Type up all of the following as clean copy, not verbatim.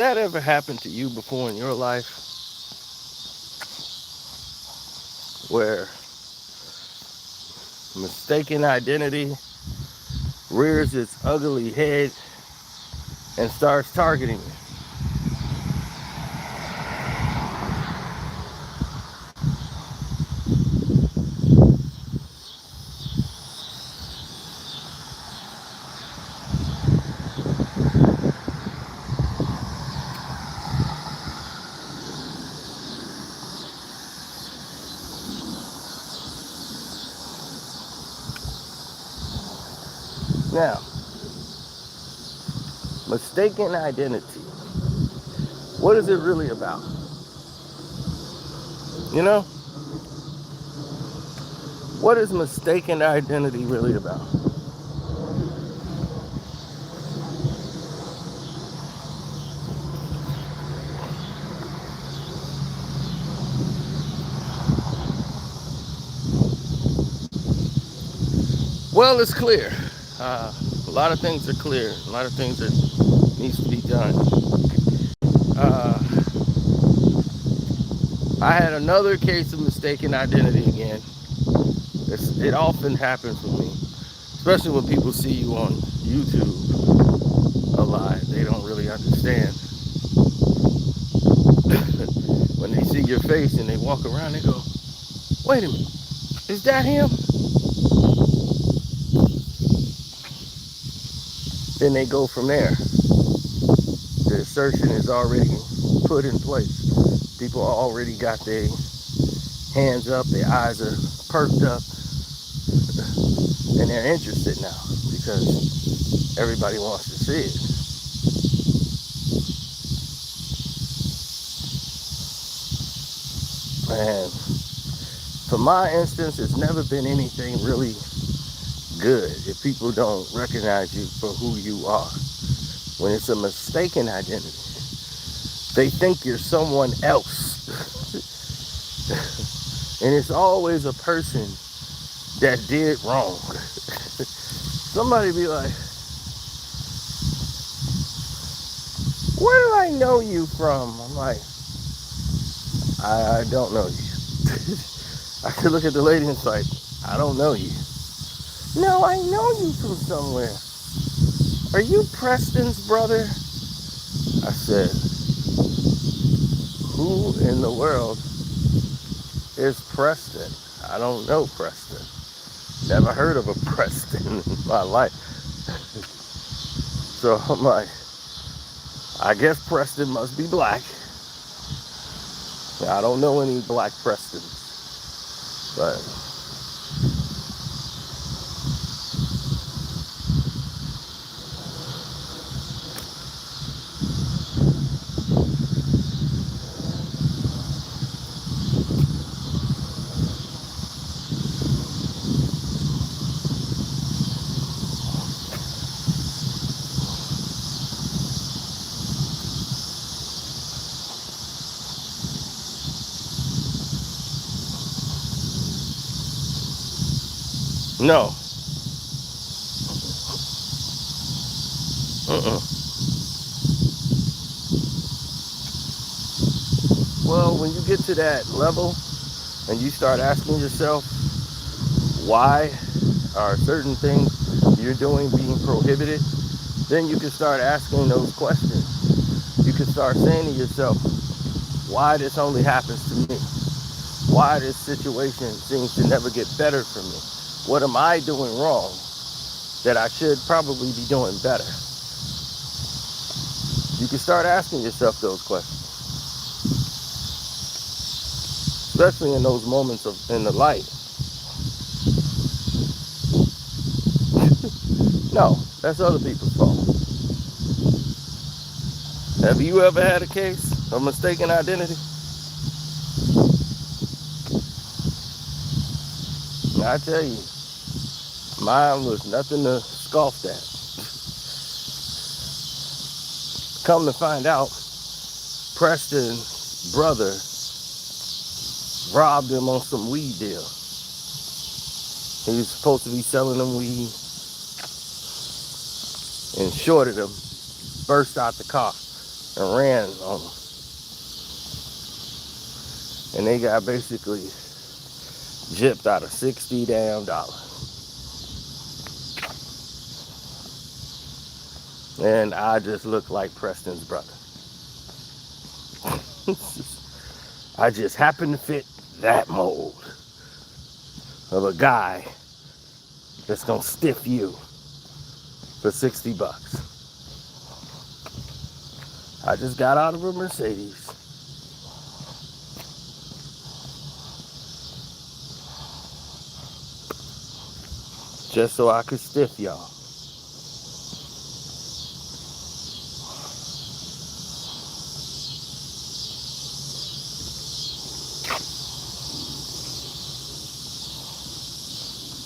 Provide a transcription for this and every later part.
That ever happened to you before in your life where mistaken identity rears its ugly head and starts targeting you? Now, mistaken identity. What is it really about? You know, what is mistaken identity really about? Well, it's clear. A lot of things are clear. A lot of things that needs to be done. Uh, I had another case of mistaken identity again. It often happens with me, especially when people see you on YouTube a lot. They don't really understand. When they see your face and they walk around, they go, "Wait a minute, is that him?" Then they go from there. The assertion is already put in place. People already got their hands up, their eyes are perked up, and they're interested now because everybody wants to see it. And for my instance, it's never been anything really good if people don't recognize you for who you are. When it's a mistaken identity, they think you're someone else. And it's always a person that did wrong. Somebody be like, "Where do I know you from?" I'm like, I don't know you. I could look at the lady and it's like, "I don't know you." "No, I know you from somewhere. Are you Preston's brother?" I said, "Who in the world is Preston? I don't know Preston. Never heard of a Preston in my life." So I'm like, I guess Preston must be black. I don't know any black Prestons, but no. Mm-mm. Well, when you get to that level and you start asking yourself, why are certain things you're doing being prohibited, then you can start asking those questions. You can start saying to yourself, why this only happens to me? Why this situation seems to never get better for me? What am I doing wrong that I should probably be doing better? You can start asking yourself those questions, especially in those moments in the light. No, that's other people's fault. Have you ever had a case of mistaken identity? I tell you, mine was nothing to scoff at. Come to find out, Preston's brother robbed him on some weed deal. He was supposed to be selling them weed and shorted him, burst out the car and ran on them. And they got basically gypped out of $60 damn. And I just look like Preston's brother. I just happen to fit that mold of a guy that's gonna stiff you for $60. I just got out of a Mercedes. Just so I could stiff y'all.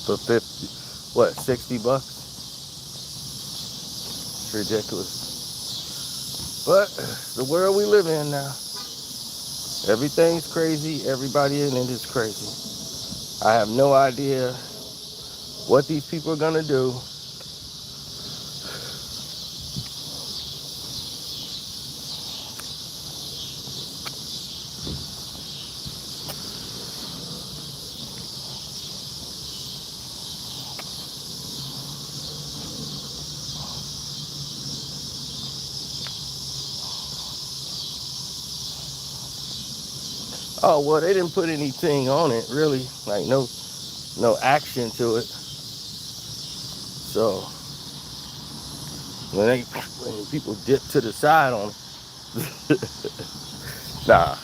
For 50, what, $60? It's ridiculous. But the world we live in now. Everything's crazy. Everybody in it is crazy. I have no idea what these people are gonna do. Oh, well, they didn't put anything on it, really. Like, no action to it. So, when people dip to the side on it, nah.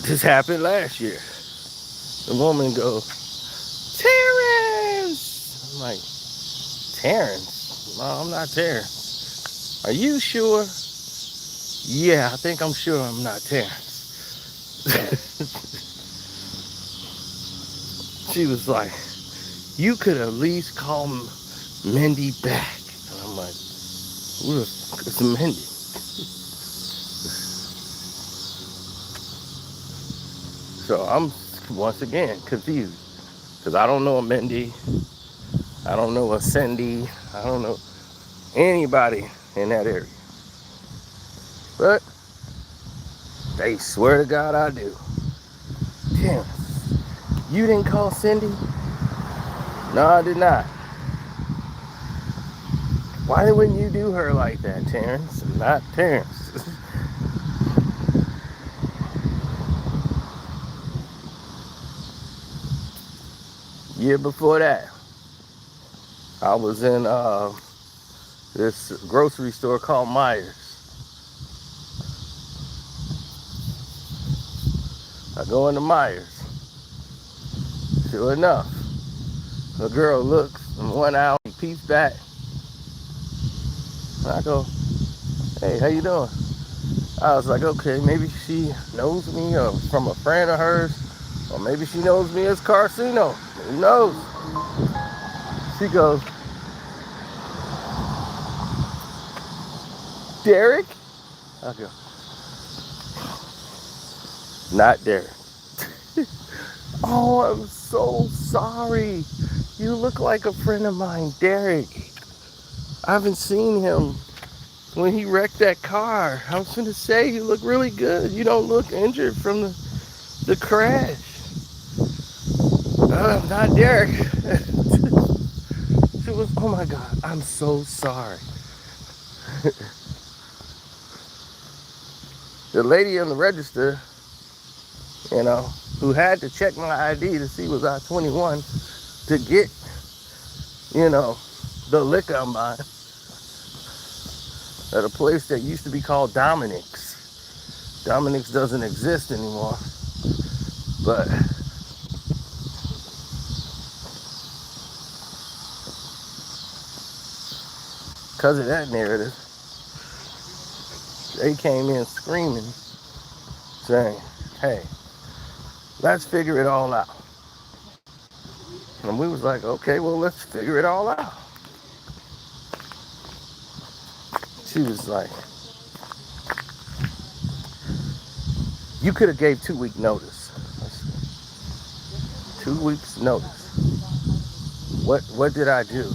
This happened last year. The woman goes, Terrence! I'm like, Terrence? No, I'm not Terrence. Are you sure? Yeah, I think I'm sure I'm not Terrence. She was like, you could at least call Mindy back. And I'm like, it's Mindy. So I'm once again confused. Because I don't know a Mindy. I don't know a Cindy. I don't know anybody in that area. But they swear to God I do. Terrence, you didn't call Cindy? No, I did not. Why wouldn't you do her like that, Terrence? Not Terrence. Year before that, I was in this grocery store called Myers. I go into Myers. Sure enough, the girl looks from one eye and peeks back. And I go, hey, how you doing? I was like, okay, maybe she knows me or from a friend of hers, or maybe she knows me as Carcino. Who knows? She goes, Derek? I go, not Derek. Oh, I'm so sorry. You look like a friend of mine, Derek. I haven't seen him when he wrecked that car. I was going to say, you look really good. You don't look injured from the crash. Not Derek. She was, oh my God, I'm so sorry. The lady in the register, who had to check my ID to see was I 21 to get, the liquor I'm buying at a place that used to be called Dominic's. Dominic's doesn't exist anymore, but because of that narrative, they came in screaming, saying, hey, let's figure it all out. And we was like, okay, well, let's figure it all out. She was like, you could have gave 2 week notice. I said, 2 weeks notice. What did I do?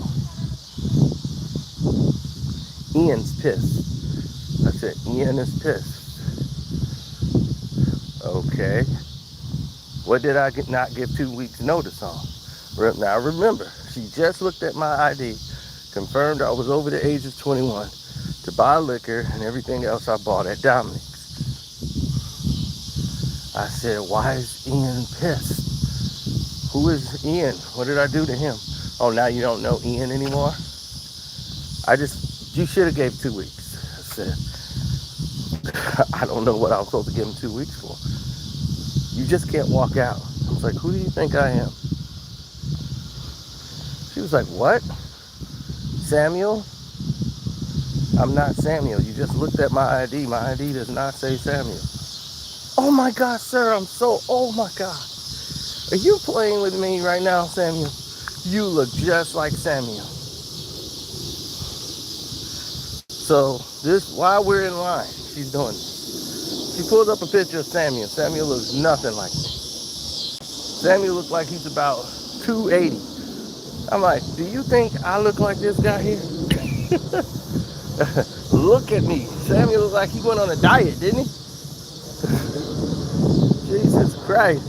Ian's pissed. said, Ian is pissed. Okay. What did I not give 2 weeks notice on? Now remember, she just looked at my ID, confirmed I was over the age of 21 to buy liquor and everything else I bought at Dominic's. I said, why is Ian pissed? Who is Ian? What did I do to him? Oh, now you don't know Ian anymore? You should have gave 2 weeks. I said, I don't know what I was supposed to give him 2 weeks for. You just can't walk out. I was like, who do you think I am? She was like, what? Samuel? I'm not Samuel. You just looked at my ID. My ID does not say Samuel. Oh my God, sir, oh my God. Are you playing with me right now, Samuel? You look just like Samuel. So while we're in line, she's doing this. She pulls up a picture of Samuel. Samuel looks nothing like me. Samuel looks like he's about 280. I'm like, do you think I look like this guy here? Look at me. Samuel looks like he went on a diet, didn't he? Jesus Christ.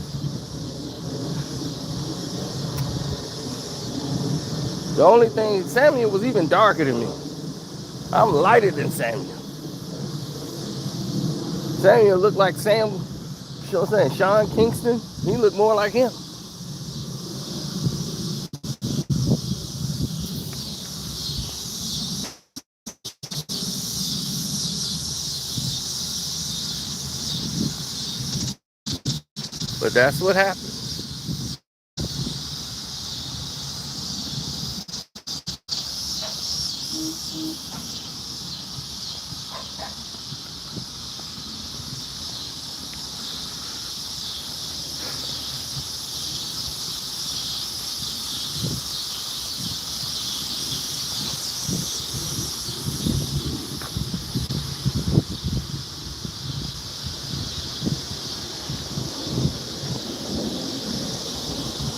The only thing, Samuel was even darker than me. I'm lighter than Samuel. Samuel looked like Sean Kingston. He looked more like him. But that's what happened.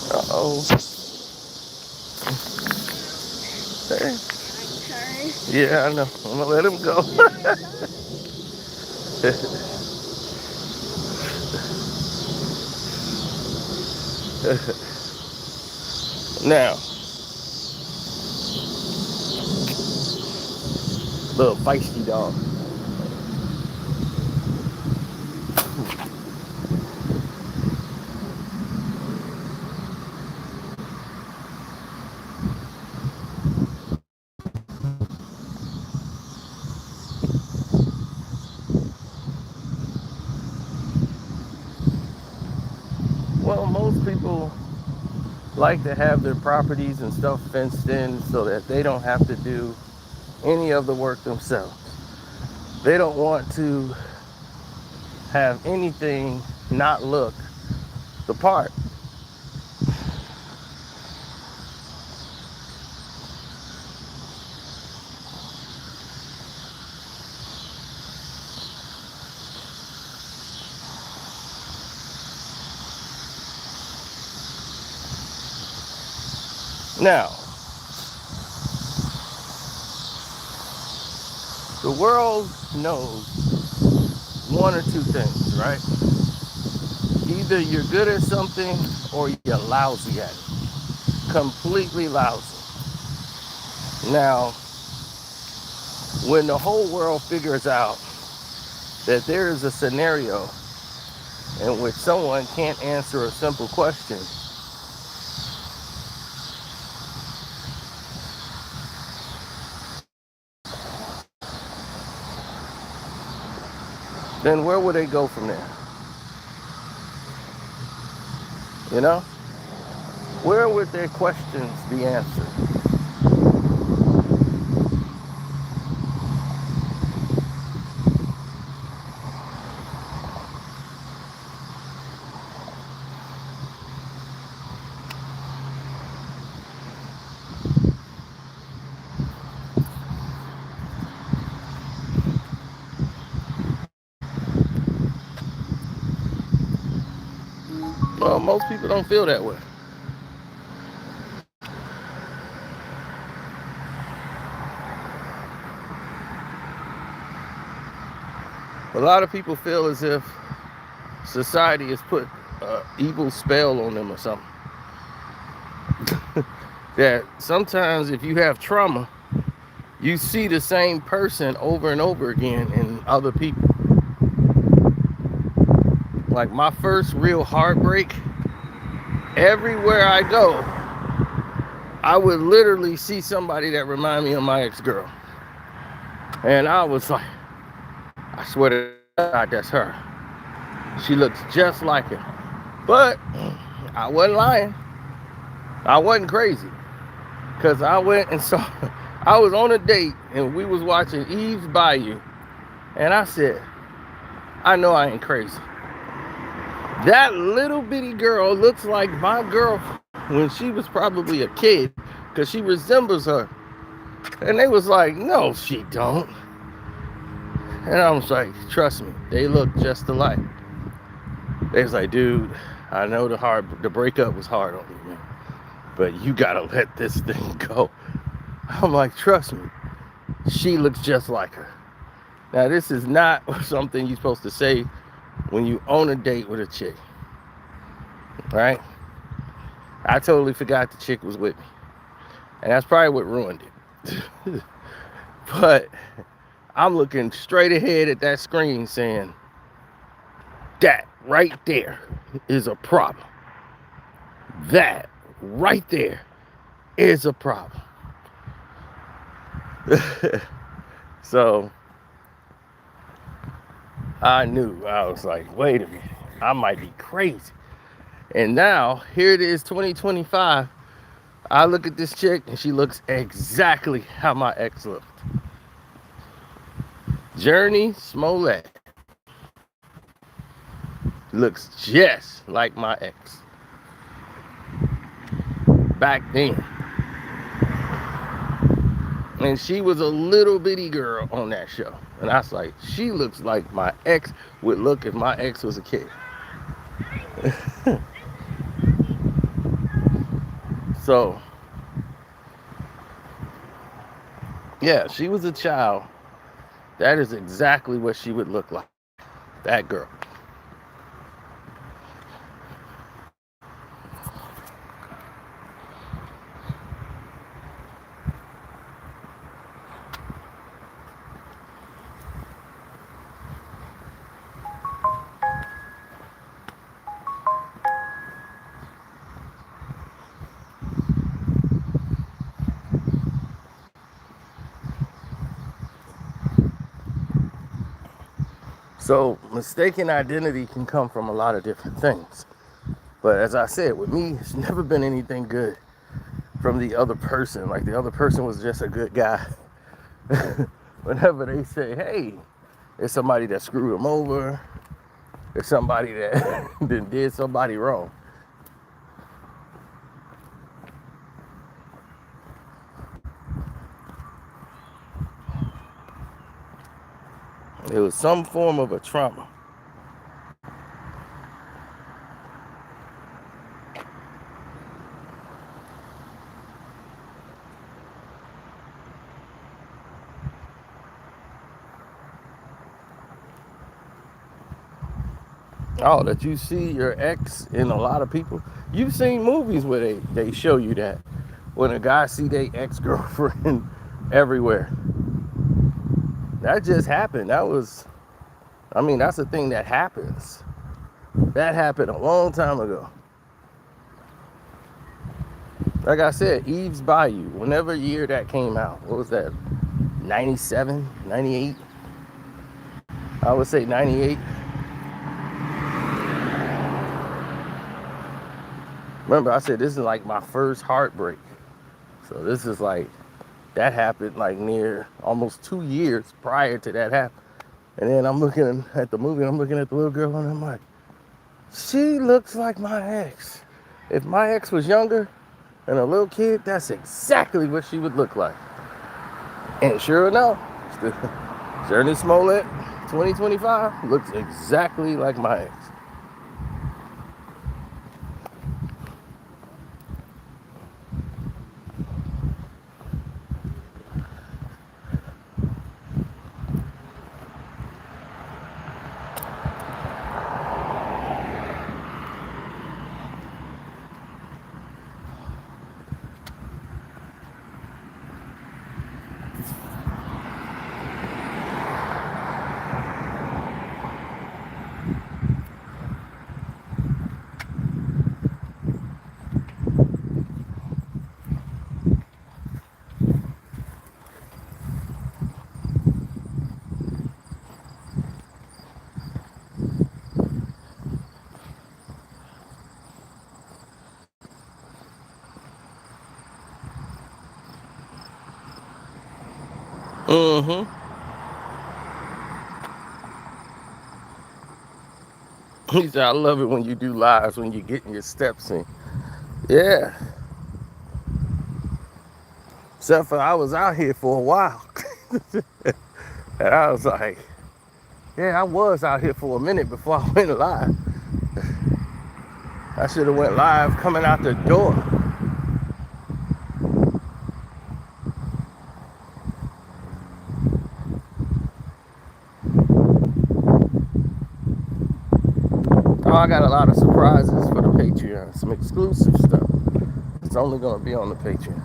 Uh-oh. Hey. Yeah, I know. I'm gonna let him go. Now, little feisty dog. Well, most people like to have their properties and stuff fenced in so that they don't have to do any of the work themselves. They don't want to have anything not look the part. Now, the world knows one or two things, right? Either you're good at something or you're lousy at it. Completely lousy. Now, when the whole world figures out that there is a scenario in which someone can't answer a simple question, then where would they go from there? You know? Where would their questions be answered? Well, most people don't feel that way. A lot of people feel as if society has put an evil spell on them or something. That sometimes if you have trauma, you see the same person over and over again in other people. Like my first real heartbreak, everywhere I go, I would literally see somebody that reminded me of my ex-girl. And I was like, I swear to God, that's her. She looks just like her. But I wasn't lying. I wasn't crazy. Because I went and saw, I was on a date and we was watching Eve's Bayou. And I said, I know I ain't crazy. That little bitty girl looks like my girl when she was probably a kid, because she resembles her. And they was like, no, she don't. And I was like, trust me, they look just alike. They was like, dude, I know the breakup was hard on you, man, but you gotta let this thing go. I'm like, trust me, she looks just like her. Now, this is not something you're supposed to say when you on a date with a chick, right? I totally forgot the chick was with me, and that's probably what ruined it. But I'm looking straight ahead at that screen saying, that right there is a problem. That right there is a problem. So I knew, I was like, wait a minute, I might be crazy. And now here it is, 2025. I look at this chick and she looks exactly how my ex looked. Journey Smollett looks just like my ex back then. And she was a little bitty girl on that show. And I was like, she looks like my ex would look if my ex was a kid. So, yeah, she was a child. That is exactly what she would look like. That girl. So mistaken identity can come from a lot of different things. But as I said, with me, it's never been anything good from the other person. Like the other person was just a good guy. Whenever they say, hey, it's somebody that screwed them over, it's somebody that did somebody wrong. It was some form of a trauma. Oh, that you see your ex in a lot of people. You've seen movies where they show you that. When a guy see their ex-girlfriend everywhere. That just happened. That's a thing that happens. That happened a long time ago. Like I said, Eve's Bayou, whenever year that came out, what was that, 97, 98? I would say 98. Remember, I said this is like my first heartbreak. So this is like, that happened like near almost 2 years prior to that happening. And then I'm looking at the movie, and I'm looking at the little girl, and I'm like, she looks like my ex. If my ex was younger and a little kid, that's exactly what she would look like. And sure enough, Journey Smollett 2025 looks exactly like my ex. Mm-hmm. He said, I love it when you do lives, when you're getting your steps in. Yeah. Except for I was out here for a while. And I was like, yeah, I was out here for a minute before I went live. I should have went live coming out the door. Oh, I got a lot of surprises for the Patreon. Some exclusive stuff. It's only going to be on the Patreon.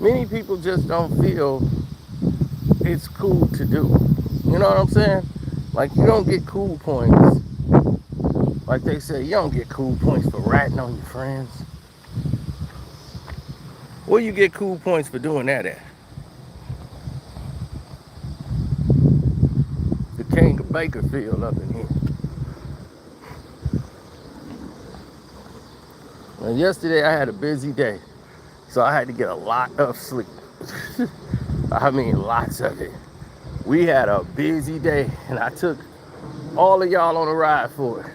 Many people just don't feel it's cool to do. You know what I'm saying? Like, you don't get cool points. Like they say, you don't get cool points for ratting on your friends. Where you get cool points for doing that at? The king of Bakerfield up in here. And yesterday I had a busy day, so I had to get a lot of sleep. I mean, lots of it. We had a busy day, and I took all of y'all on a ride for it.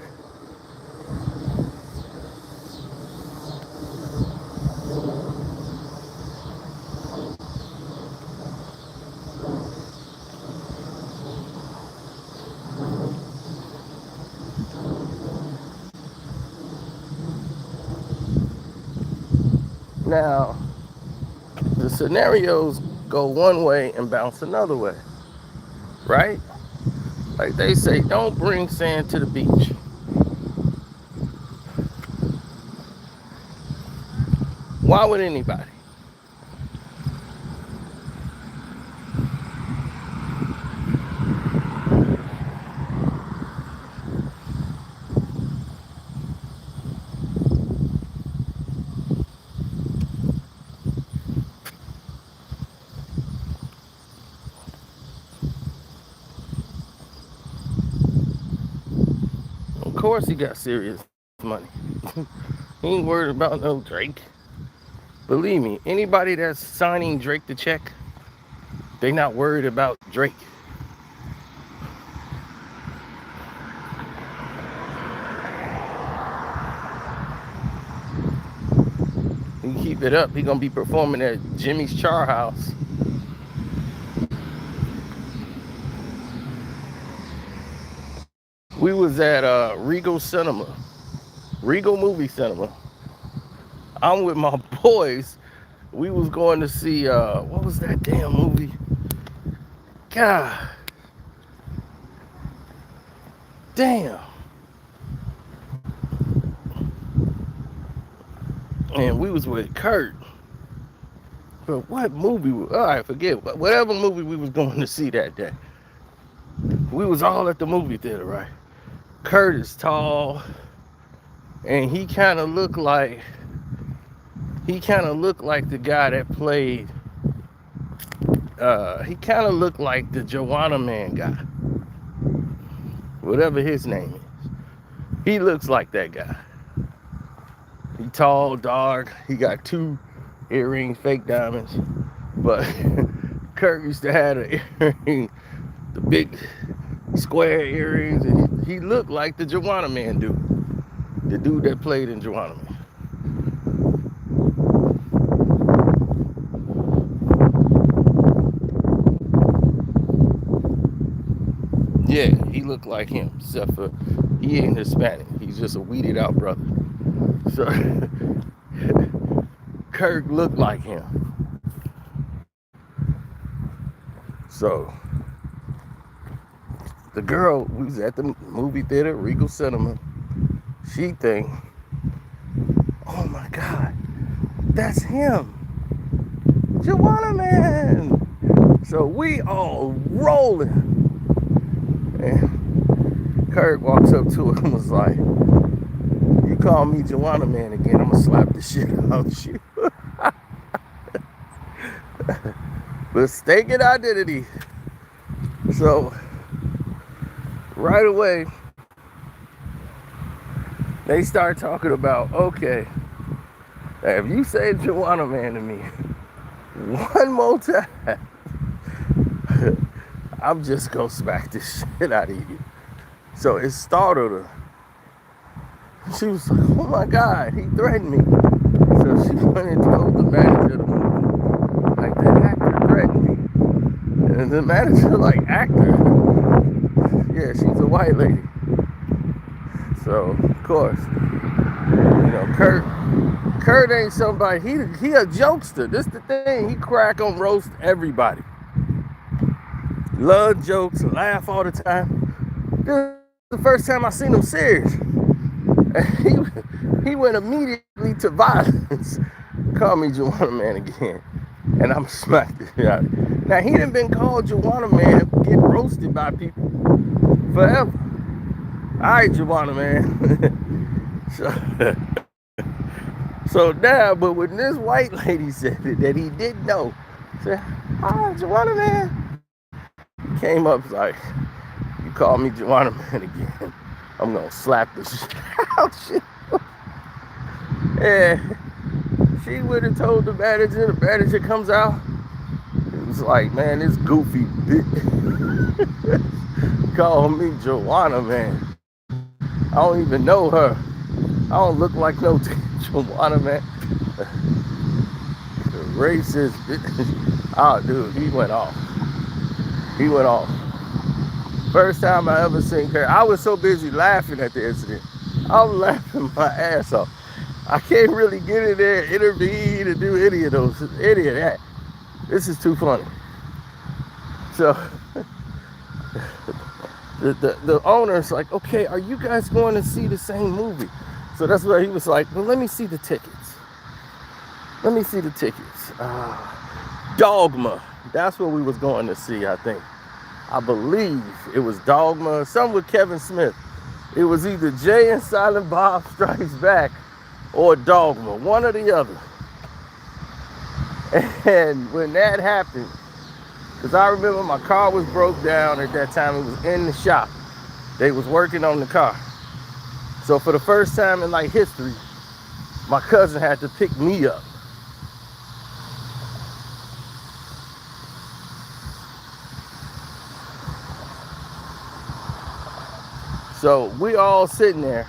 Now, the scenarios go one way and bounce another way, right? Like they say, don't bring sand to the beach. Why would anybody? Of course he got serious money. He ain't worried about no Drake. Believe me, anybody that's signing Drake the check, they not worried about Drake. He keep it up, he gonna be performing at Jimmy's Char House. We was at Regal Cinema, Regal Movie Cinema. I'm with my boys. We was going to see what was that damn movie? God damn. And we was with Kirk. But what movie? All right, forget whatever movie we was going to see that day. We was all at the movie theater, right? Kurt is tall, and he kind of looked like the guy that played. He kind of looked like the Joanna Man guy, whatever his name is. He looks like that guy. He tall, dark. He got 2 earrings, fake diamonds. But Kirk used to have an earring, the big square earrings, and he looked like the Joanna Man dude, the dude that played in Joanna Man. Yeah, he looked like him, except for he ain't Hispanic. He's just a weeded out brother. So Kirk looked like him. So the girl who's at the movie theater, Regal Cinema, she think, oh my God, that's him. Joanna Man. So we all rolling. And Kirk walks up to her and was like, "You call me Joanna Man again, I'm gonna slap the shit out you." Mistaken identity. So right away, they start talking about, okay, if you say Joanna Man to me one more time, I'm just gonna smack this shit out of you. So it startled her. She was like, oh my God, he threatened me. So she went and told the manager of the movie, like, that actor threatened me. And the manager, like, actor? Yeah, she's a white lady. So, of course, Kurt ain't somebody, he a jokester. This the thing, he crack on roast everybody. Love jokes, laugh all the time. This is the first time I seen him serious. And he went immediately to violence. Call me Joanna Man again. And I'm smacked it out. Now, he done been called Joanna Man, get roasted by people forever. All right, Joanna Man. So now, but when this white lady said it, that he didn't know, said, hi, Joanna Man. He came up like, you call me Joanna Man again, I'm gonna slap the shit out you. And she would have told the manager comes out. It was like, man, this goofy bitch call me Joanna Man. I don't even know her. I don't look like no Joanna Man. Racist bitch. Oh, dude, he went off. He went off. First time I ever seen her. I was so busy laughing at the incident. I was laughing my ass off. I can't really get in there, intervene, and do any of that. This is too funny. So the owner's like, okay, are you guys going to see the same movie? So that's where he was like, well, let me see the tickets. Let me see the tickets. Dogma. That's what we was going to see, I think. I believe it was Dogma, something with Kevin Smith. It was either Jay and Silent Bob Strikes Back or Dogma, one or the other. And when that happened, because I remember my car was broke down at that time, it was in the shop. They was working on the car. So for the first time in like history, my cousin had to pick me up. So we all sitting there.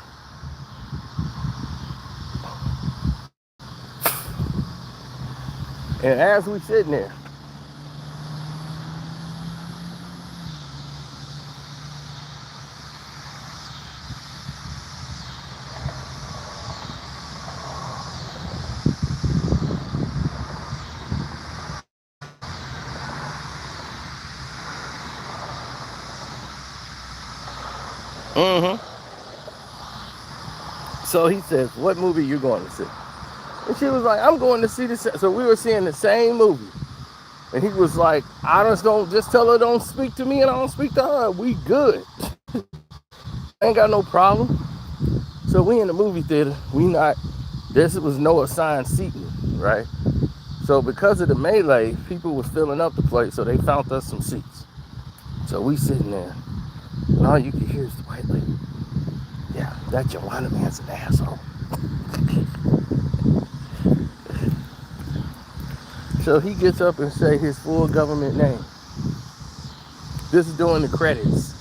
And as we sitting there, so he says, what movie you going to see? And she was like, I'm going to see this. So we were seeing the same movie. And he was like, just tell her don't speak to me and I don't speak to her. We good. Ain't got no problem. So we in the movie theater. This was no assigned seating, right? So because of the melee, people was filling up the place. So they found us some seats. So we sitting there. And all you can hear is the white lady. Yeah, that Joanna Man's an asshole. So he gets up and say his full government name. This is during the credits.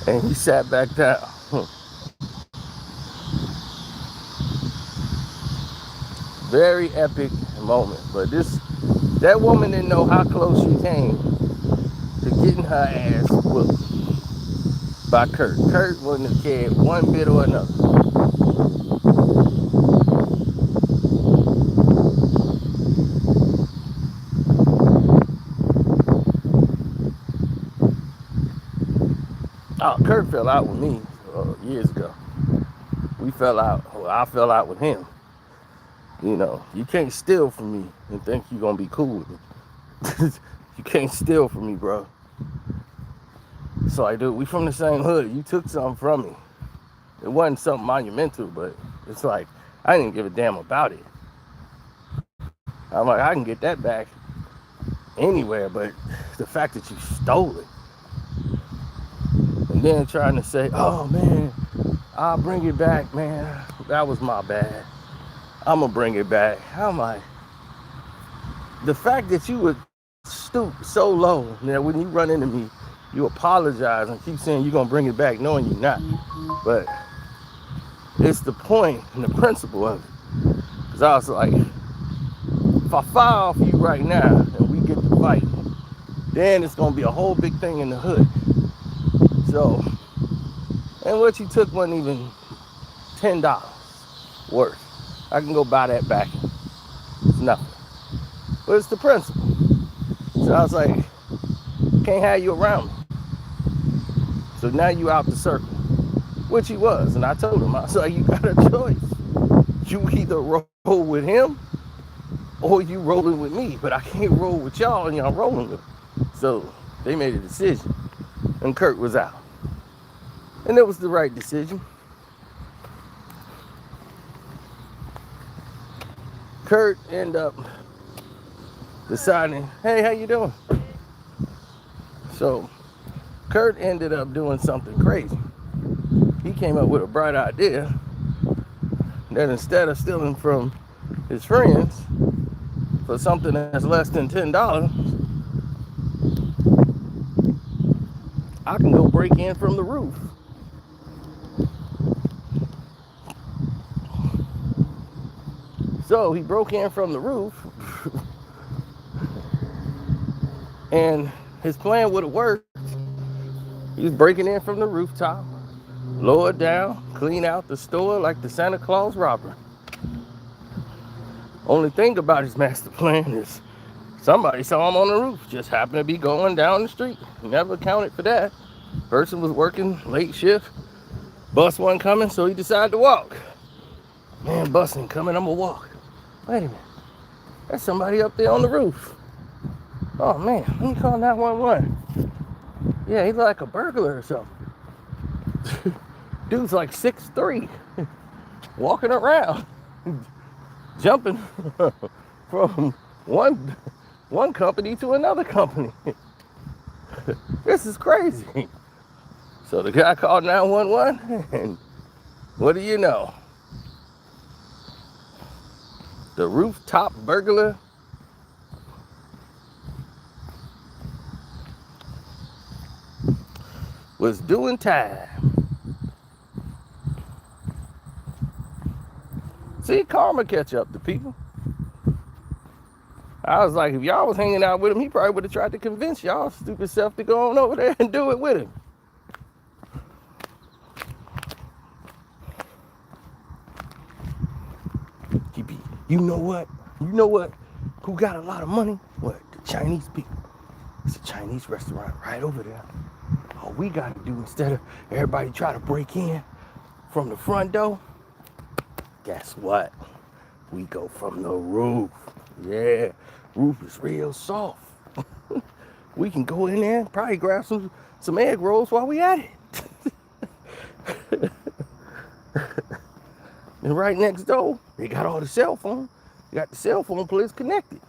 And he sat back down. Very epic moment. But that woman didn't know how close she came to getting her ass whooped by Kirk. Kirk wouldn't have cared one bit or another. Oh, Kirk fell out with me years ago. We fell out. Well, I fell out with him. You know, you can't steal from me. and think you're gonna be cool with me. You can't steal from me, bro. So I do. We from the same hood. You took something from me. It wasn't something monumental, but it's like I didn't give a damn about it. I'm like, I can get that back anywhere, but the fact that you stole it, and then trying to say, oh man, I'll bring it back, man. That was my bad. I'm gonna bring it back. I'm like, the fact that you would stoop so low that when you run into me, you apologize and keep saying you're gonna bring it back, knowing you're not. But it's the point and the principle of it. Because I was like, if I fire off you right now and we get to fight, then it's gonna be a whole big thing in the hood. So, and what you took wasn't even $10 worth. I can go buy that back. It's nothing. But it's the principle. So I was like, can't have you around me. So now you out the circle. Which he was. And I told him, I was like, you got a choice. You either roll with him or you rolling with me. But I can't roll with y'all and y'all rolling with me. So they made a decision. And Kirk was out. And it was the right decision. Kirk ended up deciding, hey, how you doing? So Kirk ended up doing something crazy. He came up with a bright idea that instead of stealing from his friends for something that's less than $10, I can go break in from the roof. So he broke in from the roof, and his plan would have worked. He was breaking in from the rooftop, lower down, clean out the store like the Santa Claus robber. Only thing about his master plan is somebody saw him on the roof, just happened to be going down the street. He never accounted for that. Person was working late shift, bus wasn't coming, so he decided to walk. Man, bus ain't coming, I'm gonna walk. Wait a minute, there's somebody up there on the roof. Oh man, let me call 911. Yeah, he's like a burglar or something. Dude's like 6'3", walking around, jumping from one company to another company. This is crazy. So the guy called 911, and what do you know? The rooftop burglar was doing time. See, karma catch up to people. I was like, if y'all was hanging out with him, he probably would have tried to convince y'all stupid self to go on over there and do it with him. You know what? You know what? Who got a lot of money? What? The Chinese people. It's a Chinese restaurant right over there. All we got to do, instead of everybody try to break in from the front door, guess what? We go from the roof. Yeah, roof is real soft. We can go in there and probably grab some egg rolls while we at it. And right next door, they got all the cell phone. You got the cell phone place connected.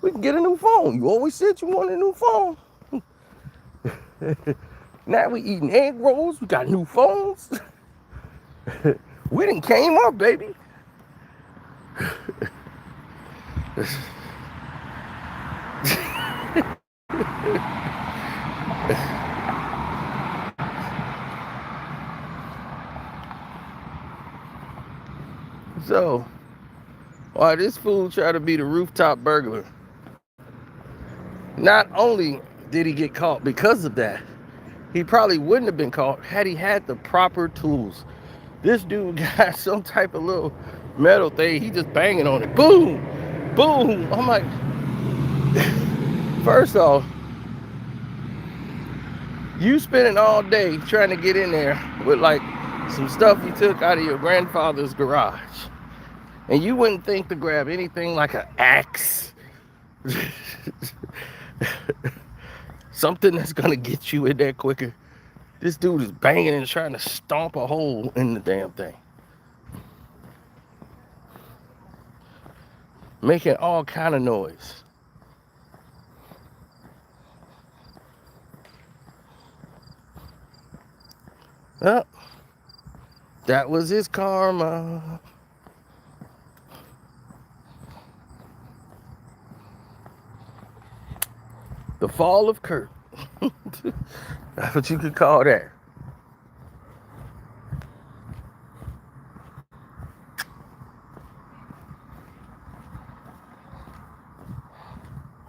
We can get a new phone. You always said you wanted a new phone. Now we eating egg rolls. We got new phones. We done came up, baby. So, while this fool tried to be the rooftop burglar, not only did he get caught because of that, he probably wouldn't have been caught had he had the proper tools. This dude got some type of little metal thing. He just banging on it. Boom! Boom! I'm like, first off, you spending all day trying to get in there with like some stuff you took out of your grandfather's garage. And you wouldn't think to grab anything like an axe, something that's gonna get you in there quicker. This dude is banging and trying to stomp a hole in the damn thing, making all kind of noise. Oh, that was his karma. The fall of Kirk. That's what you could call that.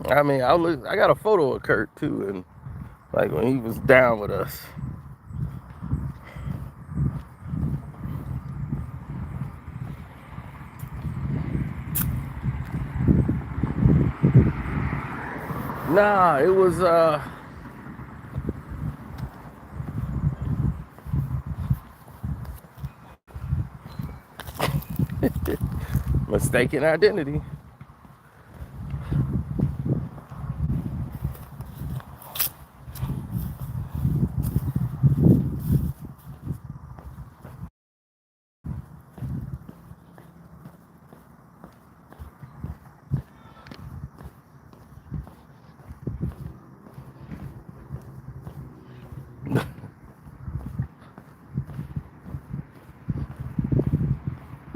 I mean, I got a photo of Kirk too, and like when he was down with us. Nah, it was mistaken identity.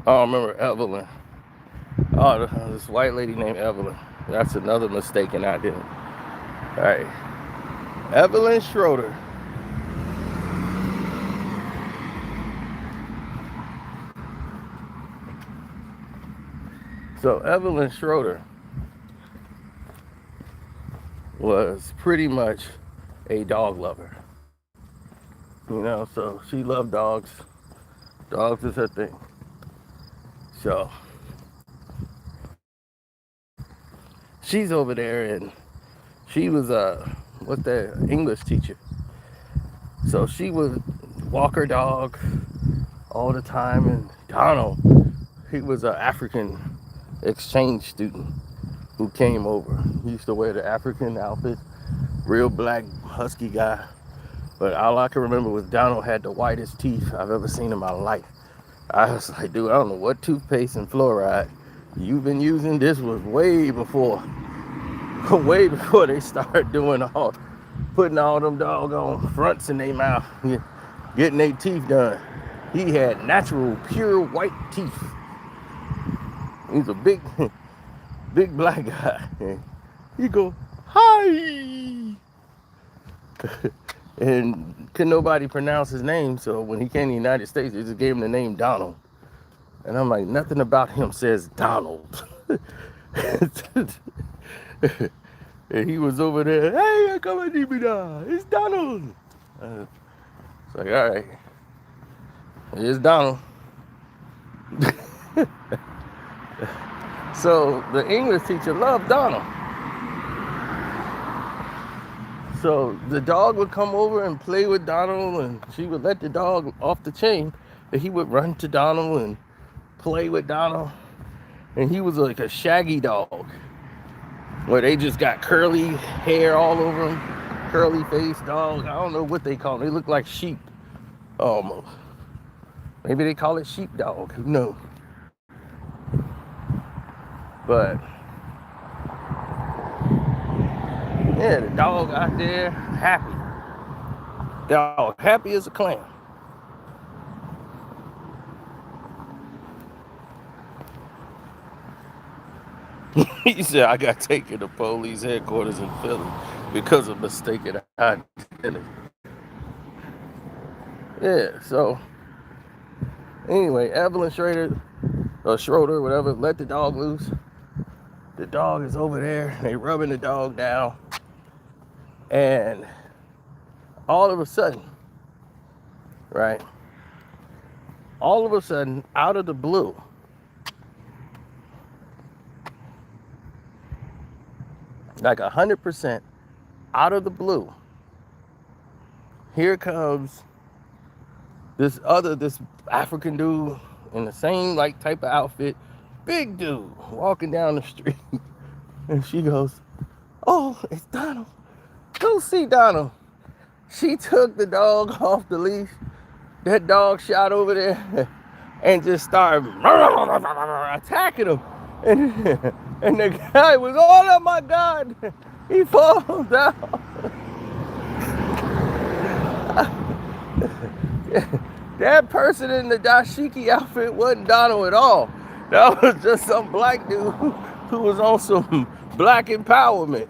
Oh, I remember Evelyn. Oh, this white lady named Evelyn. That's another mistaken identity. All right, Evelyn Schroeder. So Evelyn Schroeder was pretty much a dog lover. You know, so she loved dogs. Dogs is her thing. So she's over there, and she was what's that, English teacher. So she would walk her dog all the time, and Donald, he was an African exchange student who came over. He used to wear the African outfit, real black husky guy. But all I can remember was Donald had the whitest teeth I've ever seen in my life. I was like, dude, I don't know what toothpaste and fluoride you've been using. This was way before they started doing putting all them doggone fronts in their mouth, getting their teeth done. He had natural, pure white teeth. He's a big, big black guy. He go, hi. And could nobody pronounce his name, so when he came to the United States, they just gave him the name Donald. And I'm like, nothing about him says Donald. And he was over there, hey, come on, it's Donald. It's like, all right, it's Donald. So the English teacher loved Donald. So the dog would come over and play with Donald, and she would let the dog off the chain, and he would run to Donald and play with Donald. And he was like a shaggy dog, where they just got curly hair all over him, curly face dog. I don't know what they call them. They look like sheep almost. Maybe they call it sheepdog, who knows? But yeah, the dog out there happy. Dog happy as a clam. He said, I got taken to police headquarters in Philly because of mistaken identity. Yeah, so anyway, Evelyn Schroeder, or Schroeder, whatever, let the dog loose. The dog is over there, they rubbing the dog down. And all of a sudden, right? All of a sudden, out of the blue, like 100% out of the blue, here comes this African dude in the same like type of outfit, big dude walking down the street. And she goes, "Oh, it's Donald. Go see Donald." She took the dog off the leash. That dog shot over there and just started attacking him. And the guy was, "Oh my God, he falls down." That person in the dashiki outfit wasn't Donald at all. That was just some black dude who was on some black empowerment.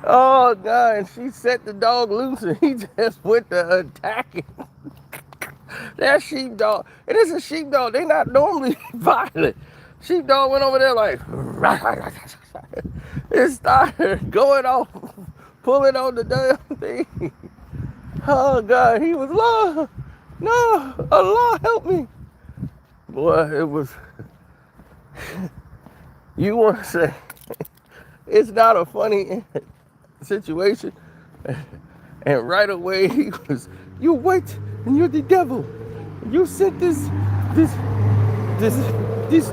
Oh God, and she set the dog loose and he just went to attacking. That sheepdog, and it's a sheepdog, they not normally violent. Sheepdog went over there like, it started going off, pulling on the damn thing. Oh God, he was, "Lord, no, Allah help me." Boy, it was, you want to say, it's not a funny situation. And right away he was, "You white and you're the devil. You sent this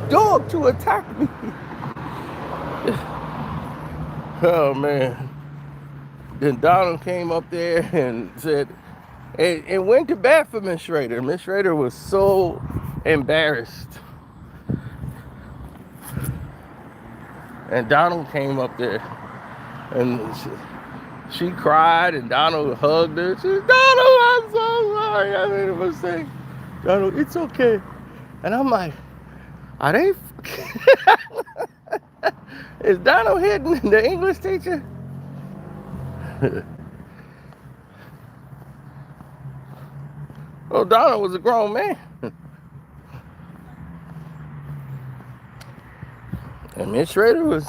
dog to attack me." Oh man. Then Donald came up there and said, and went to bat for Miss Schrader. Miss Schrader was so embarrassed. And Donald came up there and she cried, and Donald hugged her. She said, "Donald, I'm so sorry. I made a mistake. Donald, it's okay." And I'm like, are they? Is Donald hitting the English teacher? Oh, Donald was a grown man. And Miss Schrader was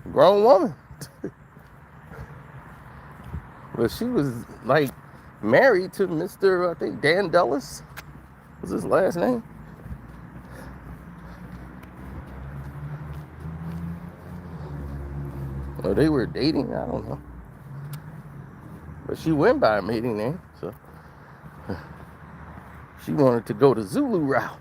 a grown woman. But she was like married to Mr. I think Dan Dulles was his last name. Or they were dating, I don't know. But she went by a maiden name, so she wanted to go the Zulu route.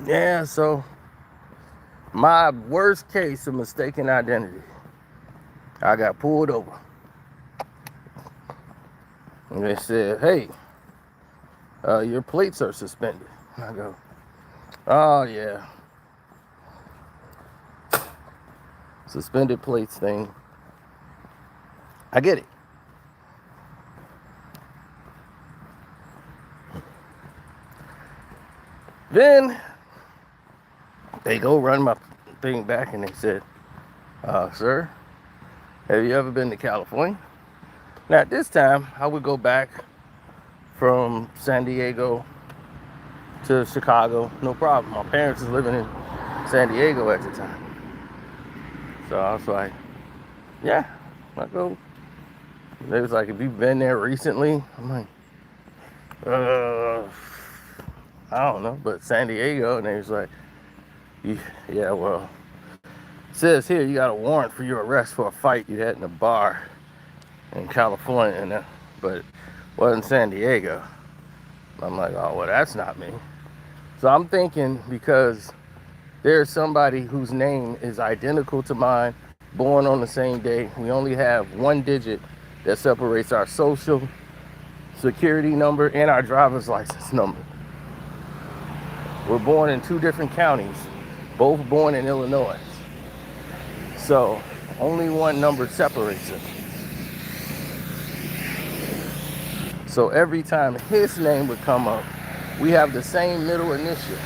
Yeah, so my worst case of mistaken identity, I got pulled over. And they said, "Hey, your plates are suspended." And I go, "Oh, yeah. Suspended plates thing. I get it." Then they go run my thing back and they said, "Sir, have you ever been to California?" Now, at this time, I would go back from San Diego to Chicago, no problem. My parents was living in San Diego at the time. So I was like, "Yeah, I go." They was like, "Have you been there recently?" I'm like, I don't know, but San Diego. And they was like, "Yeah, well, it says here you got a warrant for your arrest for a fight you had in a bar in California, but it wasn't San Diego." I'm like, "Oh, well, that's not me." So I'm thinking, because there's somebody whose name is identical to mine, born on the same day, we only have one digit that separates our social security number and our driver's license number. We're born in two different counties, both born in Illinois. So only one number separates us. So every time his name would come up, we have the same middle initial.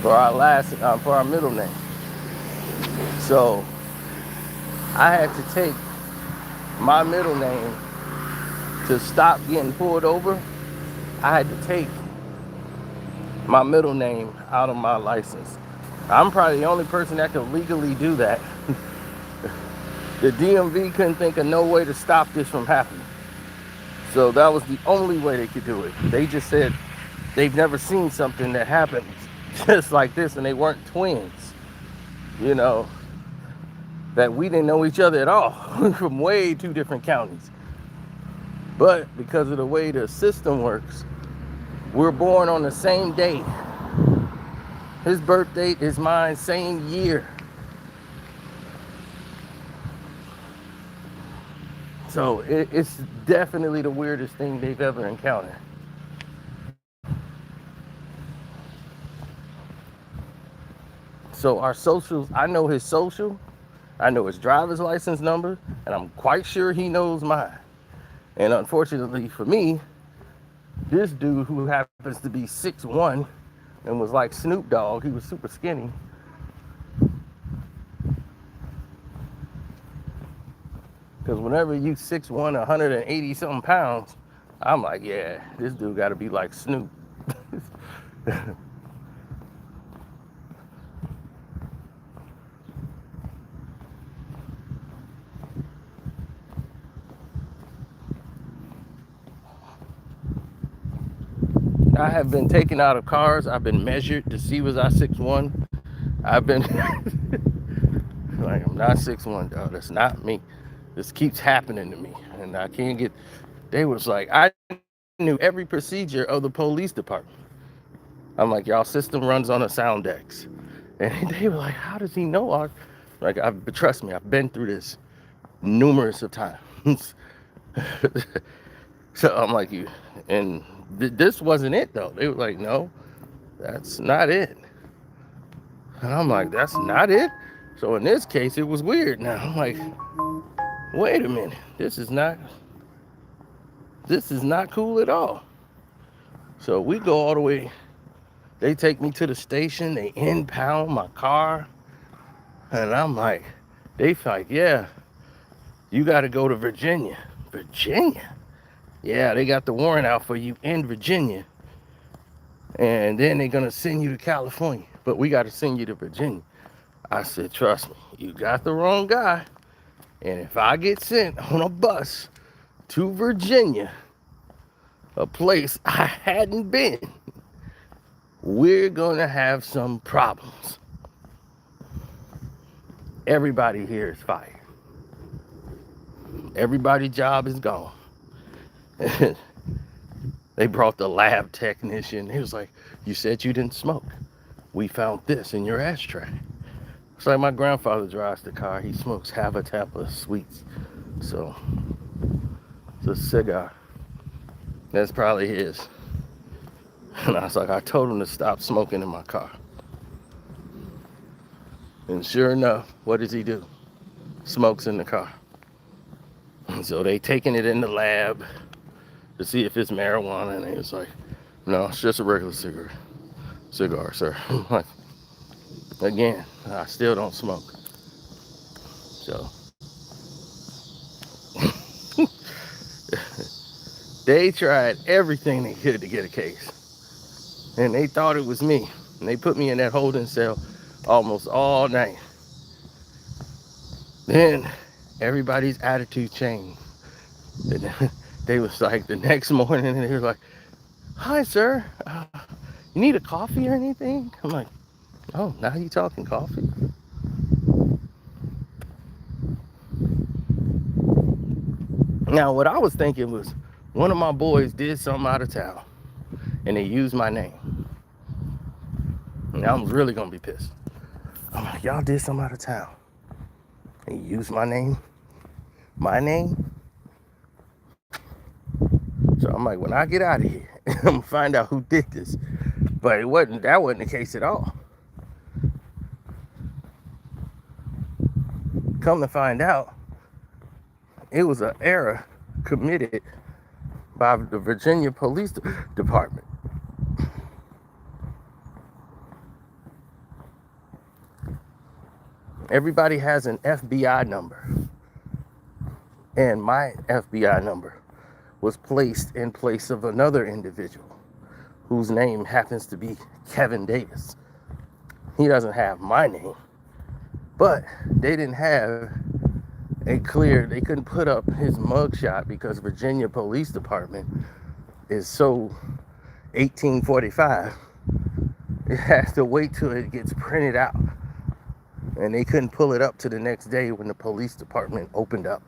For our middle name. So I had to take my middle name to stop getting pulled over. I had to take my middle name out of my license. I'm probably the only person that could legally do that. The DMV couldn't think of no way to stop this from happening. So that was the only way they could do it. They just said they've never seen something that happened just like this, and they weren't twins. You know, that we didn't know each other at all from way two different counties. But because of the way the system works, we're born on the same day. His birth date is mine, same year. So it's definitely the weirdest thing they've ever encountered. So our socials, I know his social, I know his driver's license number, and I'm quite sure he knows mine. And unfortunately for me, this dude who happens to be 6'1" and was like Snoop Dogg, he was super skinny. Because whenever you 6'1", 180 something pounds, I'm like, yeah, this dude got to be like Snoop. I have been taken out of cars. I've been measured to see was I 6'1". I've been like, I'm not 6'1", dog. That's not me. This keeps happening to me, and I can't get. They was like, I knew every procedure of the police department. I'm like, y'all system runs on a Soundex, and they were like, how does he know our? Like, trust me, I've been through this numerous of times. So I'm like, you, and this wasn't it though. They were like, no, that's not it. And I'm like, that's not it. So in this case, it was weird. Now I'm like, wait a minute, this is not cool at all. So we go all the way. They take me to the station. They impound my car, and I'm like, they like, yeah, you got to go to Virginia. Virginia? Yeah, they got the warrant out for you in Virginia. And then they're going to send you to California. But we got to send you to Virginia. I said, trust me, you got the wrong guy. And if I get sent on a bus to Virginia, a place I hadn't been, we're going to have some problems. Everybody here is fired. Everybody's job is gone. They brought the lab technician. He was like, you said you didn't smoke. We found this in your ashtray. It's like my grandfather drives the car. He smokes half a tap of sweets. So it's a cigar. That's probably his. And I was like, I told him to stop smoking in my car. And sure enough, what does he do? Smokes in the car. And so they taking it in the lab to see if it's marijuana, and he was like, no, it's just a regular cigar, sir. I'm like, again, I still don't smoke. So they tried everything they could to get a case, and they thought it was me, and they put me in that holding cell almost all night. Then everybody's attitude changed. They was like, the next morning, and they were like, hi, sir, you need a coffee or anything? I'm like, oh, now you talking coffee? Now, what I was thinking was one of my boys did something out of town, and they used my name. And I was really going to be pissed. I'm like, y'all did something out of town, and you used my name? My name? So I'm like, when I get out of here, I'm going to find out who did this. But that wasn't the case at all. Come to find out, it was an error committed by the Virginia Police Department. Everybody has an FBI number. And my FBI number was placed in place of another individual whose name happens to be Kevin Davis. He doesn't have my name, but they didn't have they couldn't put up his mugshot because Virginia Police Department is so 1845. It has to wait till it gets printed out. And they couldn't pull it up to the next day when the police department opened up.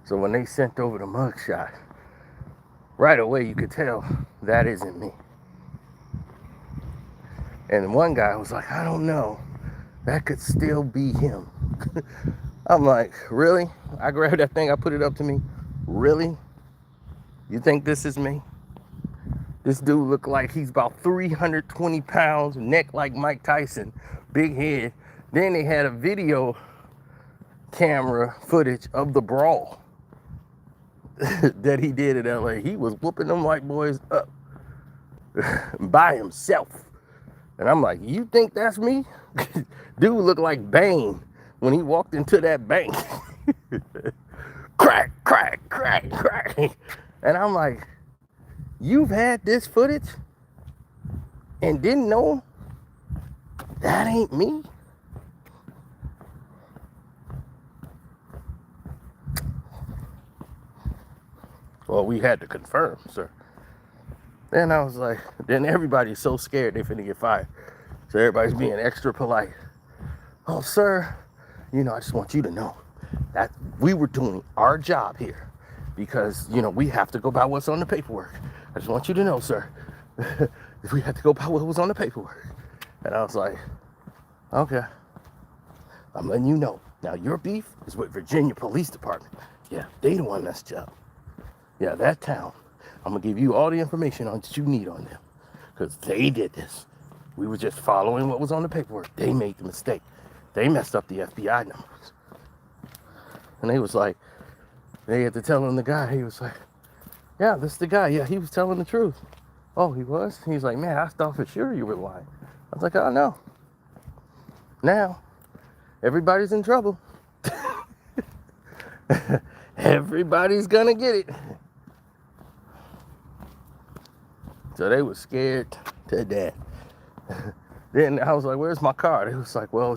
So when they sent over the mugshot, right away you could tell that isn't me. And one guy was like, I don't know, that could still be him. I'm like, really? I grabbed that thing, I put it up to me. Really? You think this is me? This dude looked like he's about 320 pounds, neck like Mike Tyson, big head. Then they had a video camera footage of the brawl that he did in LA. He was whooping them white boys up by himself. And I'm like, you think that's me? Dude looked like Bane when he walked into that bank. Crack, crack, crack, crack. And I'm like, you've had this footage and didn't know that ain't me? Well, we had to confirm, sir. Then I was like, then everybody's so scared they finna get fired. So everybody's being extra polite. Oh, sir, I just want you to know that we were doing our job here because, we have to go by what's on the paperwork. I just want you to know, sir, we have to go by what was on the paperwork. And I was like, okay, I'm letting you know. Now, your beef is with Virginia Police Department. Yeah, they the one messed you up. Yeah, that town. I'm going to give you all the information on that you need on them because they did this. We were just following what was on the paperwork. They made the mistake. They messed up the FBI numbers. And they was like, they had to tell him the guy. He was like, yeah, this is the guy. Yeah, he was telling the truth. Oh, he was? He's like, man, I thought for sure you were lying. I was like, oh, no. Now, everybody's in trouble. Everybody's going to get it. So they were scared to death. Then I was like, where's my car? They was like, well,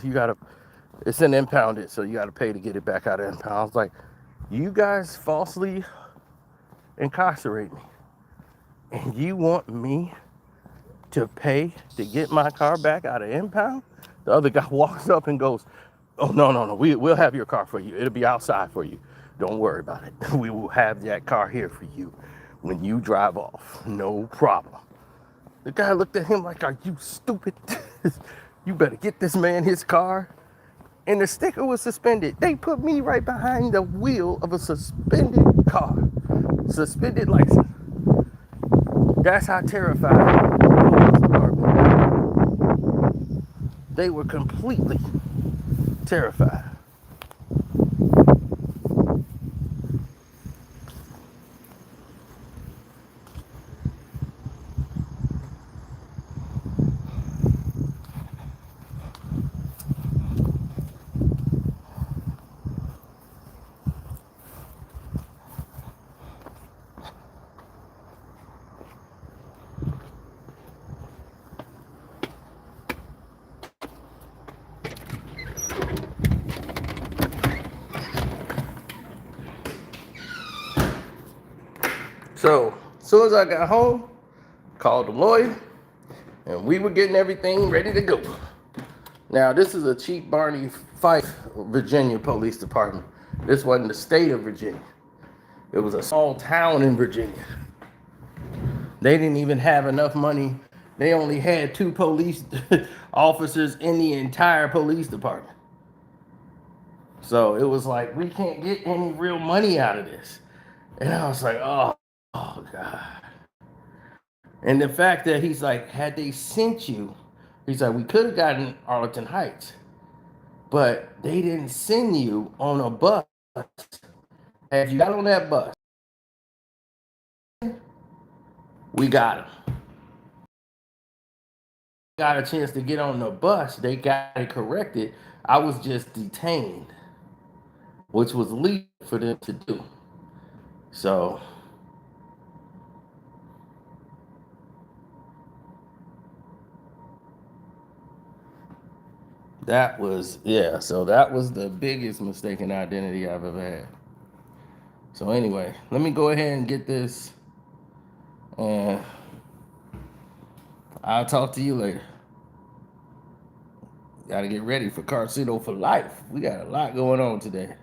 it's an impounded, so you got to pay to get it back out of impound. I was like, you guys falsely incarcerate me. And you want me to pay to get my car back out of impound? The other guy walks up and goes, oh, no. We'll have your car for you. It'll be outside for you. Don't worry about it. We will have that car here for you when you drive off. No problem. The guy looked at him like, are you stupid? You better get this man his car. And the sticker was suspended. They put me right behind the wheel of a suspended car. Suspended license. That's how terrified the police department. They were completely terrified. So, as soon as I got home, called the lawyer, and we were getting everything ready to go. Now, this is a cheap Barney Fife, Virginia Police Department. This wasn't the state of Virginia. It was a small town in Virginia. They didn't even have enough money. They only had 2 police officers in the entire police department. So it was like, we can't get any real money out of this. And I was like, oh God. And the fact that he's like, had they sent you, he's like, we could have gotten Arlington Heights, but they didn't send you on a bus. Had you got on that bus, we got him. Got a chance to get on the bus, they got it corrected. I was just detained, which was legal for them to do. So That was, yeah, so that was the biggest mistaken identity I've ever had. So anyway, let me go ahead and get this, and I'll talk to you later. Got to get ready for Carcito for life. We got a lot going on today.